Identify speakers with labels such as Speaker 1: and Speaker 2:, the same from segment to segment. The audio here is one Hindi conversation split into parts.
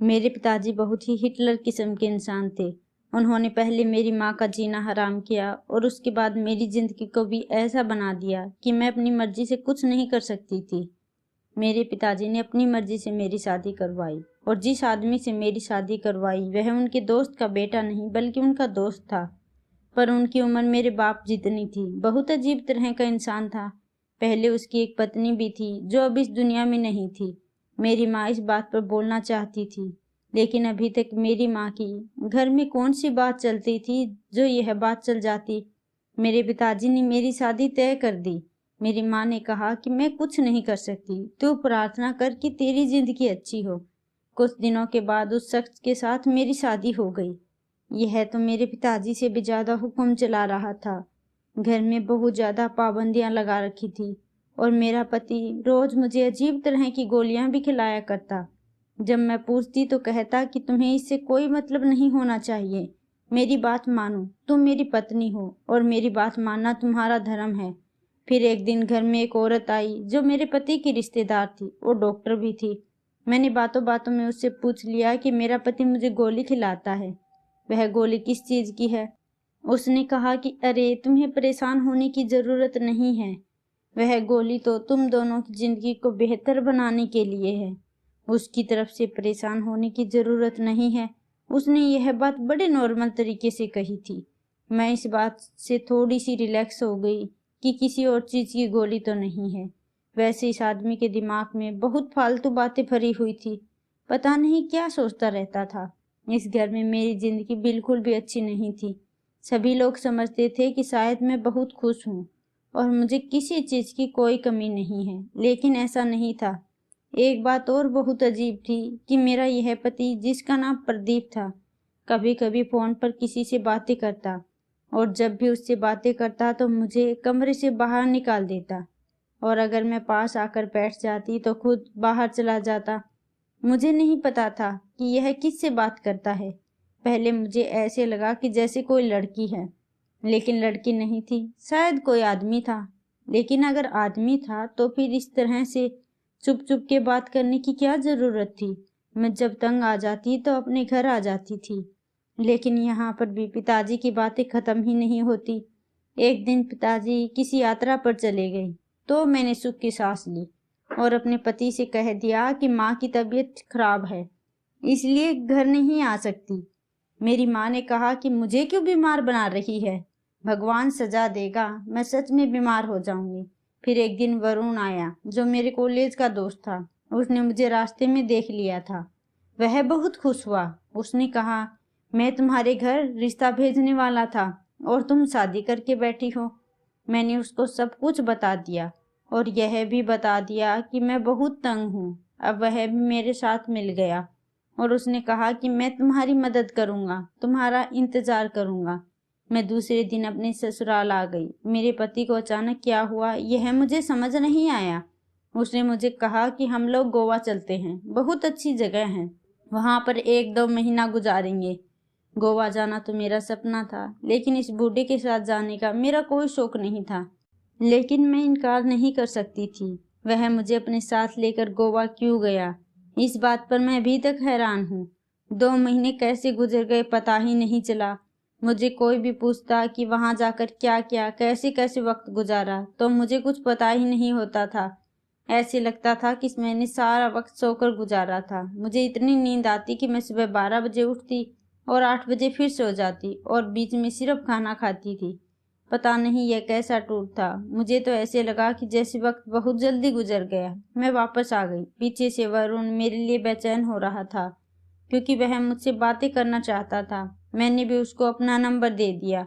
Speaker 1: मेरे पिताजी बहुत ही हिटलर किस्म के इंसान थे। उन्होंने पहले मेरी माँ का जीना हराम किया और उसके बाद मेरी ज़िंदगी को भी ऐसा बना दिया कि मैं अपनी मर्ज़ी से कुछ नहीं कर सकती थी। मेरे पिताजी ने अपनी मर्ज़ी से मेरी शादी करवाई और जिस आदमी से मेरी शादी करवाई वह उनके दोस्त का बेटा नहीं बल्कि उनका दोस्त था। पर उनकी उम्र मेरे बाप जितनी थी। बहुत अजीब तरह का इंसान था। पहले उसकी एक पत्नी भी थी जो अब इस दुनिया में नहीं थी। मेरी माँ इस बात पर बोलना चाहती थी, लेकिन अभी तक मेरी माँ की घर में कौन सी बात चलती थी जो यह बात चल जाती। मेरे पिताजी ने मेरी शादी तय कर दी। मेरी माँ ने कहा कि मैं कुछ नहीं कर सकती, तू प्रार्थना कर कि तेरी जिंदगी अच्छी हो। कुछ दिनों के बाद उस शख्स के साथ मेरी शादी हो गई। यह तो मेरे पिताजी से भी ज्यादा हुक्म चला रहा था। घर में बहुत ज्यादा पाबंदियां लगा रखी थी और मेरा पति रोज मुझे अजीब तरह की गोलियां भी खिलाया करता। जब मैं पूछती तो कहता कि तुम्हें इससे कोई मतलब नहीं होना चाहिए। मेरी बात मानो, तुम मेरी पत्नी हो और मेरी बात मानना तुम्हारा धर्म है। फिर एक दिन घर में एक औरत आई जो मेरे पति की रिश्तेदार थी। वो डॉक्टर भी थी। मैंने बातों बातों में उससे पूछ लिया कि मेरा पति मुझे गोली खिलाता है, वह गोली किस चीज की है। उसने कहा कि अरे तुम्हें परेशान होने की जरूरत नहीं है, वह गोली तो तुम दोनों की जिंदगी को बेहतर बनाने के लिए है। उसकी तरफ से परेशान होने की जरूरत नहीं है। उसने यह बात बड़े नॉर्मल तरीके से कही थी। मैं इस बात से थोड़ी सी रिलैक्स हो गई कि किसी और चीज की गोली तो नहीं है। वैसे इस आदमी के दिमाग में बहुत फालतू बातें भरी हुई थी। पता नहीं क्या सोचता रहता था। इस घर में मेरी जिंदगी बिल्कुल भी अच्छी नहीं थी। सभी लोग समझते थे कि शायद मैं बहुत खुश हूँ और मुझे किसी चीज की कोई कमी नहीं है, लेकिन ऐसा नहीं था। एक बात और बहुत अजीब थी कि मेरा यह पति, जिसका नाम प्रदीप था, कभी कभी फोन पर किसी से बातें करता और जब भी उससे बातें करता तो मुझे कमरे से बाहर निकाल देता और अगर मैं पास आकर बैठ जाती तो खुद बाहर चला जाता। मुझे नहीं पता था कि यह किससे बात करता है। पहले मुझे ऐसे लगा कि जैसे कोई लड़की है, लेकिन लड़की नहीं थी, शायद कोई आदमी था। लेकिन अगर आदमी था तो फिर इस तरह से चुप चुप के बात करने की क्या जरूरत थी। मैं जब तंग आ जाती तो अपने घर आ जाती थी। लेकिन यहाँ पर भी पिताजी की बातें खत्म ही नहीं होती। एक दिन पिताजी किसी यात्रा पर चले गए तो मैंने सुख की सांस ली और अपने पति से कह दिया कि माँ की तबीयत खराब है, इसलिए घर नहीं आ सकती। मेरी माँ ने कहा कि मुझे क्यों बीमार बना रही है, भगवान सजा देगा, मैं सच में बीमार हो जाऊंगी। फिर एक दिन वरुण आया जो मेरे कॉलेज का दोस्त था। उसने मुझे रास्ते में देख लिया था। वह बहुत खुश हुआ। उसने कहा मैं तुम्हारे घर रिश्ता भेजने वाला था और तुम शादी करके बैठी हो। मैंने उसको सब कुछ बता दिया और यह भी बता दिया कि मैं बहुत तंग हूँ। अब वह भी मेरे साथ मिल गया और उसने कहा कि मैं तुम्हारी मदद करूँगा, तुम्हारा इंतजार करूँगा। मैं दूसरे दिन अपने ससुराल आ गई। मेरे पति को अचानक क्या हुआ यह मुझे समझ नहीं आया। उसने मुझे कहा कि हम लोग गोवा चलते हैं, बहुत अच्छी जगह है, वहाँ पर 1-2 महीना गुजारेंगे। गोवा जाना तो मेरा सपना था, लेकिन इस बूढ़े के साथ जाने का मेरा कोई शौक नहीं था। लेकिन मैं इनकार नहीं कर सकती थी। वह मुझे अपने साथ लेकर गोवा क्यों गया, इस बात पर मैं अभी तक हैरान हूँ। 2 महीने कैसे गुजर गए पता ही नहीं चला। मुझे कोई भी पूछता कि वहां जाकर क्या क्या कैसे कैसे वक्त गुजारा तो मुझे कुछ पता ही नहीं होता था। ऐसे लगता था कि मैंने सारा वक्त सोकर गुजारा था। मुझे इतनी नींद आती कि मैं सुबह 12 बजे उठती और 8 बजे फिर सो जाती और बीच में सिर्फ खाना खाती थी। पता नहीं यह कैसा टूर था। मुझे तो ऐसे लगा कि जैसे वक्त बहुत जल्दी गुजर गया। मैं वापस आ गई। पीछे से वरुण मेरे लिए बेचैन हो रहा था क्योंकि वह मुझसे बातें करना चाहता था। मैंने भी उसको अपना नंबर दे दिया।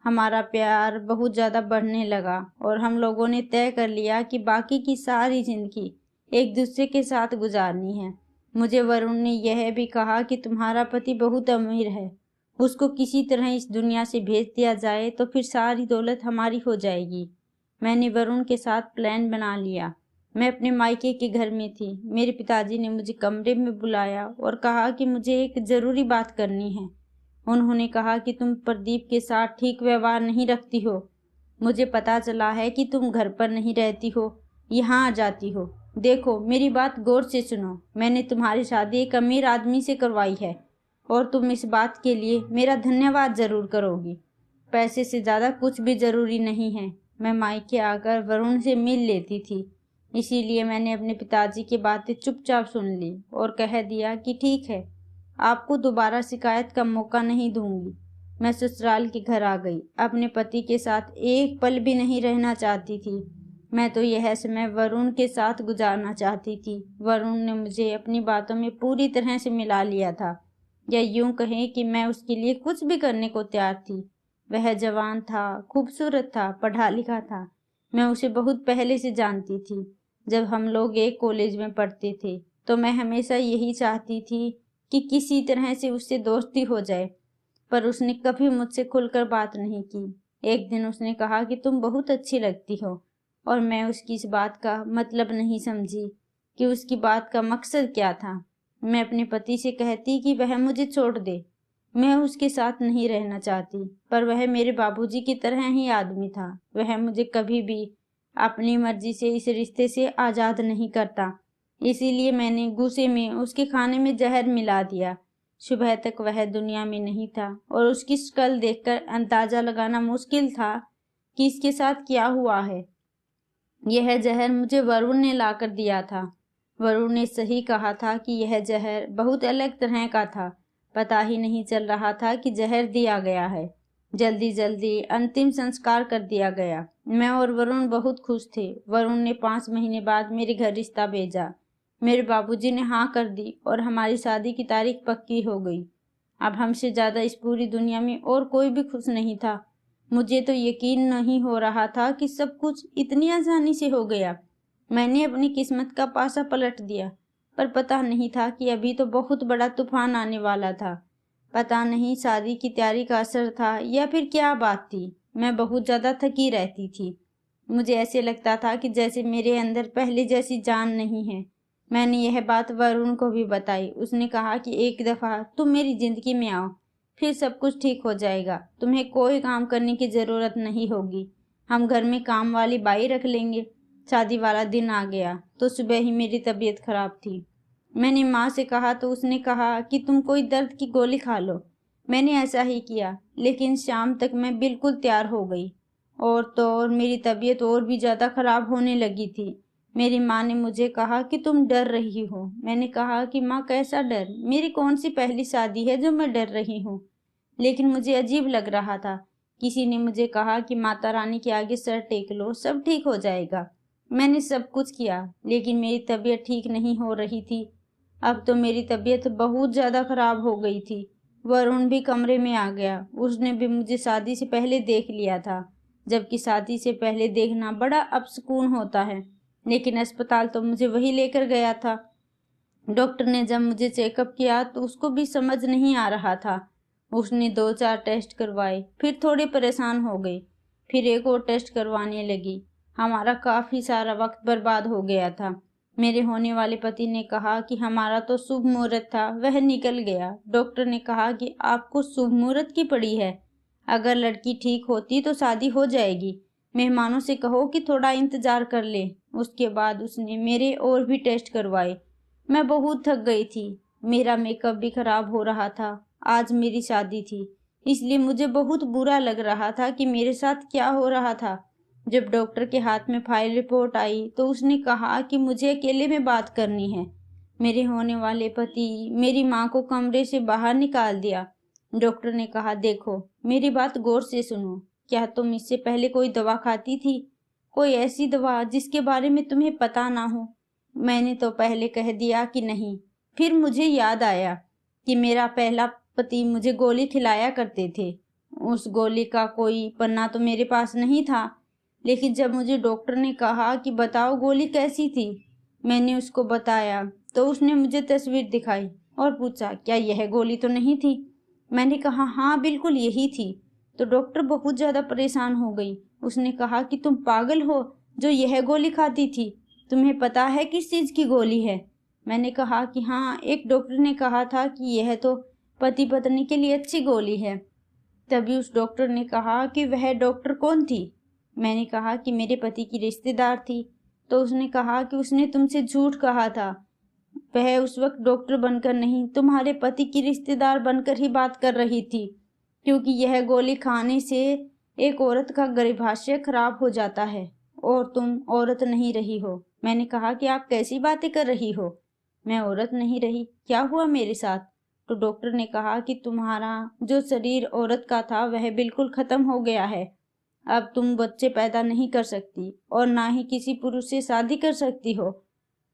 Speaker 1: हमारा प्यार बहुत ज़्यादा बढ़ने लगा और हम लोगों ने तय कर लिया कि बाकी की सारी जिंदगी एक दूसरे के साथ गुजारनी है। मुझे वरुण ने यह भी कहा कि तुम्हारा पति बहुत अमीर है, उसको किसी तरह इस दुनिया से भेज दिया जाए तो फिर सारी दौलत हमारी हो जाएगी। मैंने वरुण के साथ प्लान बना लिया। मैं अपने मायके के घर में थी। मेरे पिताजी ने मुझे कमरे में बुलाया और कहा कि मुझे एक ज़रूरी बात करनी है। उन्होंने कहा कि तुम प्रदीप के साथ ठीक व्यवहार नहीं रखती हो। मुझे पता चला है कि तुम घर पर नहीं रहती हो, यहाँ आ जाती हो। देखो, मेरी बात गौर से सुनो। मैंने तुम्हारी शादी एक अमीर आदमी से करवाई है और तुम इस बात के लिए मेरा धन्यवाद जरूर करोगी। पैसे से ज़्यादा कुछ भी ज़रूरी नहीं है। मैं मायके आकर वरुण से मिल लेती थी, इसीलिए मैंने अपने पिताजी की बातें चुपचाप सुन ली और कह दिया कि ठीक है, आपको दोबारा शिकायत का मौका नहीं दूंगी। मैं ससुराल के घर आ गई। अपने पति के साथ एक पल भी नहीं रहना चाहती थी। मैं तो यह समय वरुण के साथ गुजारना चाहती थी। वरुण ने मुझे अपनी बातों में पूरी तरह से मिला लिया था, या यूं कहें कि मैं उसके लिए कुछ भी करने को तैयार थी। वह जवान था, खूबसूरत था, पढ़ा लिखा था। मैं उसे बहुत पहले से जानती थी। जब हम लोग एक कॉलेज में पढ़ते थे तो मैं हमेशा यही चाहती थी कि किसी तरह से उससे दोस्ती हो जाए, पर उसने कभी मुझसे खुलकर बात नहीं की। एक दिन उसने कहा कि तुम बहुत अच्छी लगती हो, और मैं उसकी इस बात का मतलब नहीं समझी कि उसकी बात का मकसद क्या था। मैं अपने पति से कहती कि वह मुझे छोड़ दे, मैं उसके साथ नहीं रहना चाहती, पर वह मेरे बाबूजी की तरह ही आदमी था। वह मुझे कभी भी अपनी मर्जी से इस रिश्ते से आज़ाद नहीं करता। इसीलिए मैंने गुस्से में उसके खाने में जहर मिला दिया। सुबह तक वह दुनिया में नहीं था और उसकी शक्ल देखकर अंदाजा लगाना मुश्किल था कि इसके साथ क्या हुआ है। यह जहर मुझे वरुण ने लाकर दिया था। वरुण ने सही कहा था कि यह जहर बहुत अलग तरह का था। पता ही नहीं चल रहा था कि जहर दिया गया है। जल्दी जल्दी अंतिम संस्कार कर दिया गया। मैं और वरुण बहुत खुश थे। वरुण ने 5 महीने बाद मेरे घर रिश्ता भेजा। मेरे बाबूजी ने हाँ कर दी और हमारी शादी की तारीख पक्की हो गई। अब हमसे ज़्यादा इस पूरी दुनिया में और कोई भी खुश नहीं था। मुझे तो यकीन नहीं हो रहा था कि सब कुछ इतनी आसानी से हो गया। मैंने अपनी किस्मत का पासा पलट दिया, पर पता नहीं था कि अभी तो बहुत बड़ा तूफान आने वाला था। पता नहीं शादी की तैयारी का असर था या फिर क्या बात थी। मैं बहुत ज़्यादा थकी रहती थी। मुझे ऐसे लगता था कि जैसे मेरे अंदर पहले जैसी जान नहीं है। मैंने यह बात वरुण को भी बताई। उसने कहा कि एक दफ़ा तुम मेरी ज़िंदगी में आओ, फिर सब कुछ ठीक हो जाएगा। तुम्हें कोई काम करने की ज़रूरत नहीं होगी। हम घर में काम वाली बाई रख लेंगे। शादी वाला दिन आ गया तो सुबह ही मेरी तबीयत खराब थी। मैंने माँ से कहा तो उसने कहा कि तुम कोई दर्द की गोली खा लो। मैंने ऐसा ही किया, लेकिन शाम तक मैं बिल्कुल तैयार हो गई। और तो और मेरी तबीयत और भी ज़्यादा खराब होने लगी थी। मेरी माँ ने मुझे कहा कि तुम डर रही हो। मैंने कहा कि माँ, कैसा डर? मेरी कौन सी पहली शादी है जो मैं डर रही हूँ? लेकिन मुझे अजीब लग रहा था। किसी ने मुझे कहा कि माता रानी के आगे सर टेक लो, सब ठीक हो जाएगा। मैंने सब कुछ किया, लेकिन मेरी तबीयत ठीक नहीं हो रही थी। अब तो मेरी तबीयत बहुत ज़्यादा खराब हो गई थी। वरुण भी कमरे में आ गया। उसने भी मुझे शादी से पहले देख लिया था, जबकि शादी से पहले देखना बड़ा अपसुकून होता है। लेकिन अस्पताल तो मुझे वही लेकर गया था। डॉक्टर ने जब मुझे चेकअप किया तो उसको भी समझ नहीं आ रहा था। उसने 2-4 टेस्ट करवाए, फिर थोड़ी परेशान हो गई, फिर एक और टेस्ट करवाने लगी। हमारा काफ़ी सारा वक्त बर्बाद हो गया था। मेरे होने वाले पति ने कहा कि हमारा तो शुभ मुहूर्त था, वह निकल गया। डॉक्टर ने कहा कि आपको शुभ मुहूर्त की पड़ी है, अगर लड़की ठीक होती तो शादी हो जाएगी। मेहमानों से कहो कि थोड़ा इंतजार कर ले। उसके बाद उसने मेरे और भी टेस्ट करवाए। मैं बहुत थक गई थी। मेरा मेकअप भी खराब हो रहा था। आज मेरी शादी थी, इसलिए मुझे बहुत बुरा लग रहा था कि मेरे साथ क्या हो रहा था। जब डॉक्टर के हाथ में फाइल रिपोर्ट आई तो उसने कहा कि मुझे अकेले में बात करनी है। मेरे होने वाले पति मेरी माँ को कमरे से बाहर निकाल दिया। डॉक्टर ने कहा, देखो, मेरी बात गौर से सुनो। क्या तुम इससे पहले कोई दवा खाती थी? कोई ऐसी दवा जिसके बारे में तुम्हें पता ना हो? मैंने तो पहले कह दिया कि नहीं। फिर मुझे याद आया कि मेरा पहला पति मुझे गोली खिलाया करते थे। उस गोली का कोई पन्ना तो मेरे पास नहीं था, लेकिन जब मुझे डॉक्टर ने कहा कि बताओ गोली कैसी थी, मैंने उसको बताया तो उसने मुझे तस्वीर दिखाई और पूछा, क्या यह गोली तो नहीं थी? मैंने कहा, हाँ बिल्कुल यही थी। तो डॉक्टर बहुत ज़्यादा परेशान हो गई। उसने कहा कि तुम पागल हो जो यह गोली खाती थी? तुम्हें पता है किस चीज़ की गोली है? मैंने कहा कि हाँ, एक डॉक्टर ने कहा था कि यह तो पति पत्नी के लिए अच्छी गोली है। तभी उस डॉक्टर ने कहा कि वह डॉक्टर कौन थी? मैंने कहा कि मेरे पति की रिश्तेदार थी। तो उसने कहा कि उसने तुमसे झूठ कहा था। वह उस वक्त डॉक्टर बनकर नहीं, तुम्हारे पति की रिश्तेदार बनकर ही बात कर रही थी, क्योंकि यह गोली खाने से एक औरत का गर्भाशय खराब हो जाता है और तुम औरत नहीं रही हो। मैंने कहा कि आप कैसी बातें कर रही हो, मैं औरत नहीं रही, क्या हुआ मेरे साथ? तो डॉक्टर ने कहा कि तुम्हारा जो शरीर औरत का था वह बिल्कुल खत्म हो गया है। अब तुम बच्चे पैदा नहीं कर सकती और ना ही किसी पुरुष से शादी कर सकती हो,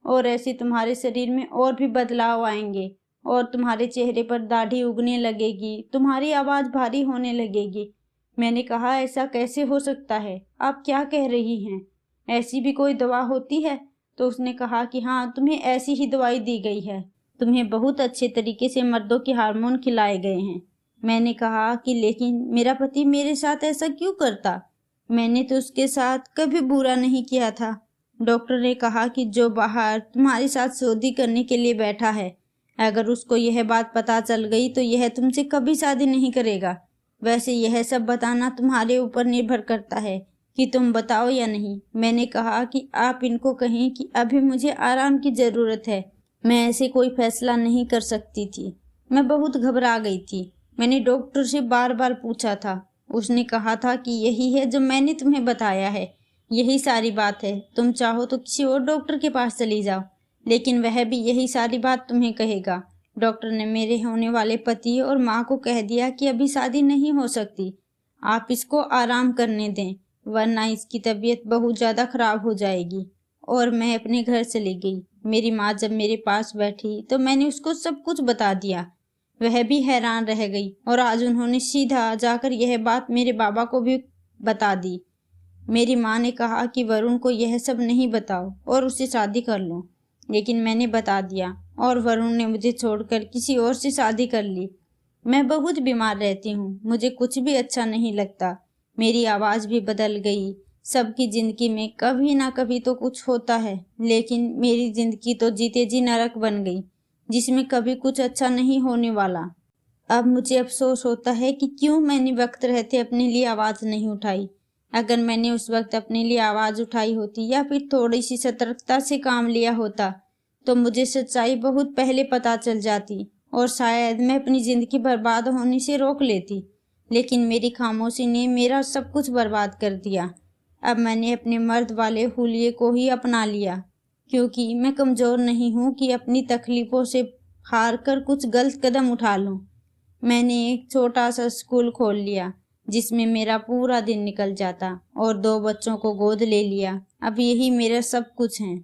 Speaker 1: और ऐसे तुम्हारे शरीर में और भी बदलाव आएंगे और तुम्हारे चेहरे पर दाढ़ी उगने लगेगी, तुम्हारी आवाज़ भारी होने लगेगी। मैंने कहा ऐसा कैसे हो सकता है, आप क्या कह रही हैं, ऐसी भी कोई दवा होती है? तो उसने कहा कि हाँ, तुम्हें ऐसी ही दवाई दी गई है, तुम्हें बहुत अच्छे तरीके से मर्दों के हार्मोन खिलाए गए हैं। मैंने कहा कि लेकिन मेरा पति मेरे साथ ऐसा क्यों करता, मैंने तो उसके साथ कभी बुरा नहीं किया था। डॉक्टर ने कहा कि जो बाहर तुम्हारे साथ शादी करने के लिए बैठा है, अगर उसको यह बात पता चल गई तो यह तुमसे कभी शादी नहीं करेगा। वैसे यह सब बताना तुम्हारे ऊपर निर्भर करता है कि तुम बताओ या नहीं। मैंने कहा कि आप इनको कहें कि अभी मुझे आराम की ज़रूरत है, मैं ऐसे कोई फैसला नहीं कर सकती थी। मैं बहुत घबरा गई थी। मैंने डॉक्टर से बार बार पूछा था, उसने कहा था कि यही है जो मैंने तुम्हें बताया है, यही सारी बात है, तुम चाहो तो किसी और डॉक्टर के पास चली जाओ, लेकिन वह भी यही सारी बात तुम्हें कहेगा। डॉक्टर ने मेरे होने वाले पति और माँ को कह दिया कि अभी शादी नहीं हो सकती, आप इसको आराम करने दें, वरना इसकी तबीयत बहुत ज़्यादा खराब हो जाएगी। और मैं अपने घर चली गई। मेरी माँ जब मेरे पास बैठी तो मैंने उसको सब कुछ बता दिया। वह भी हैरान रह गई और आज उन्होंने सीधा जाकर यह बात मेरे बाबा को भी बता दी। मेरी माँ ने कहा कि वरुण को यह सब नहीं बताओ और उससे शादी कर लो, लेकिन मैंने बता दिया और वरुण ने मुझे छोड़कर किसी और से शादी कर ली। मैं बहुत बीमार रहती हूँ, मुझे कुछ भी अच्छा नहीं लगता, मेरी आवाज़ भी बदल गई। सबकी ज़िंदगी में कभी ना कभी तो कुछ होता है, लेकिन मेरी ज़िंदगी तो जीते जी नरक बन गई, जिसमें कभी कुछ अच्छा नहीं होने वाला। अब मुझे अफसोस होता है कि क्यों मैंने वक्त रहते अपने लिए आवाज़ नहीं उठाई। अगर मैंने उस वक्त अपने लिए आवाज़ उठाई होती या फिर थोड़ी सी सतर्कता से काम लिया होता तो मुझे सच्चाई बहुत पहले पता चल जाती और शायद मैं अपनी ज़िंदगी बर्बाद होने से रोक लेती। लेकिन मेरी खामोशी ने मेरा सब कुछ बर्बाद कर दिया। अब मैंने अपने मर्द वाले हुलिये को ही अपना लिया, क्योंकि मैं कमज़ोर नहीं हूँ कि अपनी तकलीफ़ों से हार कर कुछ गलत कदम उठा लूँ। मैंने एक छोटा सा स्कूल खोल लिया जिसमें मेरा पूरा दिन निकल जाता और 2 बच्चों को गोद ले लिया। अब यही मेरा सब कुछ है।